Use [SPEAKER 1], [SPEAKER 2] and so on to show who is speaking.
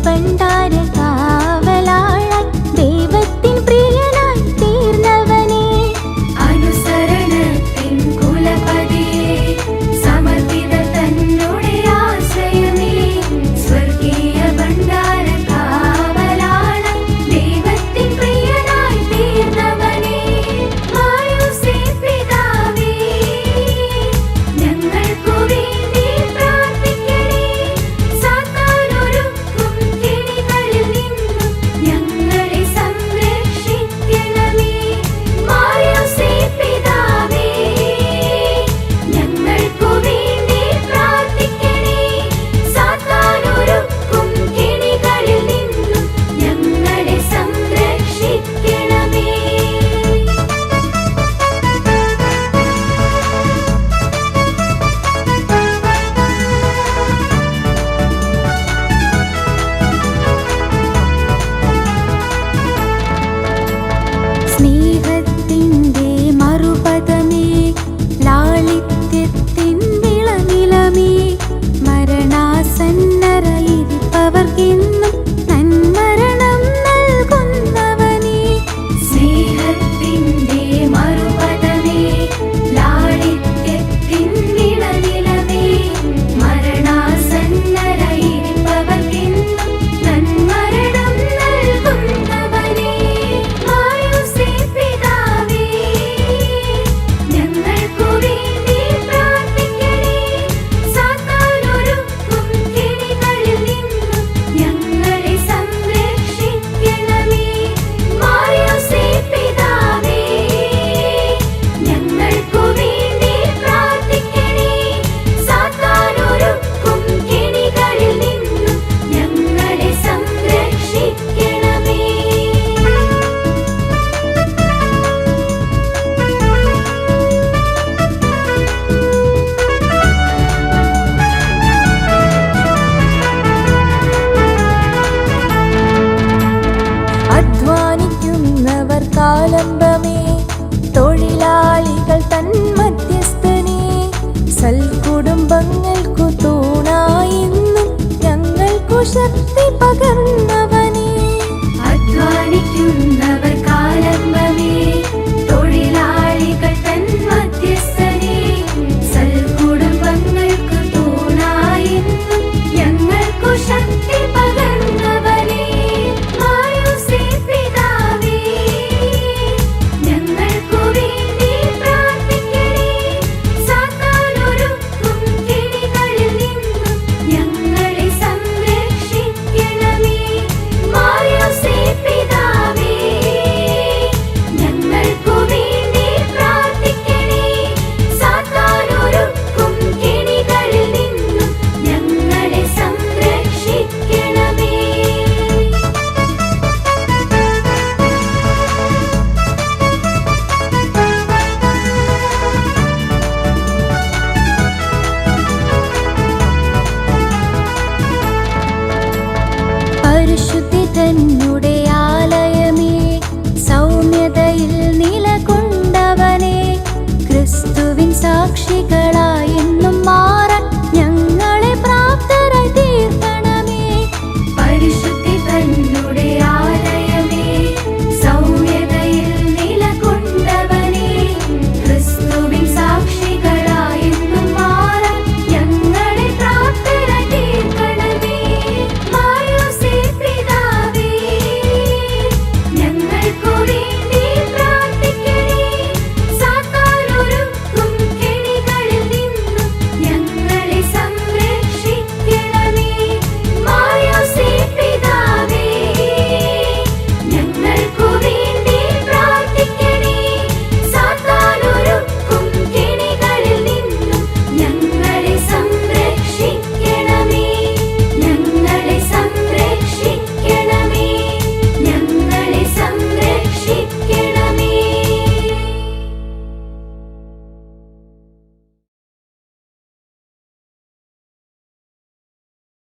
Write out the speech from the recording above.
[SPEAKER 1] ഭണ്ഡാര കാവലാളായി ദൈവത്തിൻ പ്രിയനായി തീർന്നവനേ,
[SPEAKER 2] അനുസരണത്തിൻ കുലപതിയേ, സമർപ്പിത തന്നോടെ ആശ്രയമേ, സ്വർഗീയ ഭണ്ഡാര കാവലാളായി ദൈവത്തിൻ പ്രിയനായി തീർന്നവനേ, മായൂസേ പിതാവേ, ഞങ്ങൾക്കു വേണ്ടി പ്രാർത്ഥിക്കണേ. സാത്താനൊരുക്കും കെണികളിൽ നിന്നും ഞങ്ങളെ സംരക്ഷിക്കണമേ. മായൂസേ പിതാവേ, ഞങ്ങൾക്കു വേണ്ടി പ്രാർത്ഥിക്കണേ. സാത്താനൊരുക്കും കെണികളിൽ നിന്നും ഞങ്ങളെ സംരക്ഷിക്കണമേ.
[SPEAKER 1] സ്നേഹത്തിൻ്റെ മറുപദമേ, ലാളിത്യത്തിൻ വിളനിലമേ, മരണാസന്നരായിരിപ്പവർക്കെന്നും നന്മരണം നൽകുന്നവനേ,
[SPEAKER 2] സ്നേഹത്തിൻ്റെ മറുപദമേ, ലാളിത്യത്തിൻ വിളനിലമേ, മരണാസന്നരായിരിപ്പവർക്കെന്നും നന്മരണം നൽകുന്നവനേ, മായൂസേ പിതാവേ, ഞങ്ങൾക്കു വേണ്ടി പ്രാർത്ഥിക്കണേ. സാത്താനൊരുക്കും കെണികളിൽ നിന്നും ഞങ്ങളെ സംരക്ഷിക്കണമേ. മായൂസേ പിതാവേ, ഞങ്ങൾക്കു വേണ്ടി പ്രാർത്ഥിക്കണേ. സാത്താനൊരുക്കും കെണികളിൽ നിന്നും ഞങ്ങളെ സംരക്ഷിക്കണമേ.
[SPEAKER 1] അധ്വാനിക്കുന്നവർ കാലംബമേ, തൊഴിലാളികൾ തൻ മധ്യസ്ഥനേ, സൽകുടുംബങ്ങൾക്കു തൂണായെന്നും ഞങ്ങൾക്കു ശക്തി പകർന്നവനേ,
[SPEAKER 2] അധ്വാനിക്കുന്നവർ കാലംബമേ, തൊഴിലാളികൾ തൻ മധ്യസ്ഥനേ, സൽകുടുംബങ്ങൾക്കു തൂണായെന്നും ഞങ്ങൾക്കു ശക്തി പകർന്നവനേ, മായൂസേ പിതാവേ, ഞങ്ങൾക്കു വേണ്ടി പ്രാർത്ഥിക്കണേ. സാത്താനൊരുക്കും കെണികളിൽ നിന്നും ഞങ്ങളെ സംരക്ഷിക്കണമേ. മായൂസേ പിതാവേ, ഞങ്ങൾക്കു വേണ്ടി പ്രാർത്ഥിക്കണേ. സാത്താനൊരുക്കും കെണികളിൽ നിന്നും ഞങ്ങളെ സംരക്ഷിക്കണമേ.
[SPEAKER 1] പരിശുദ്ധ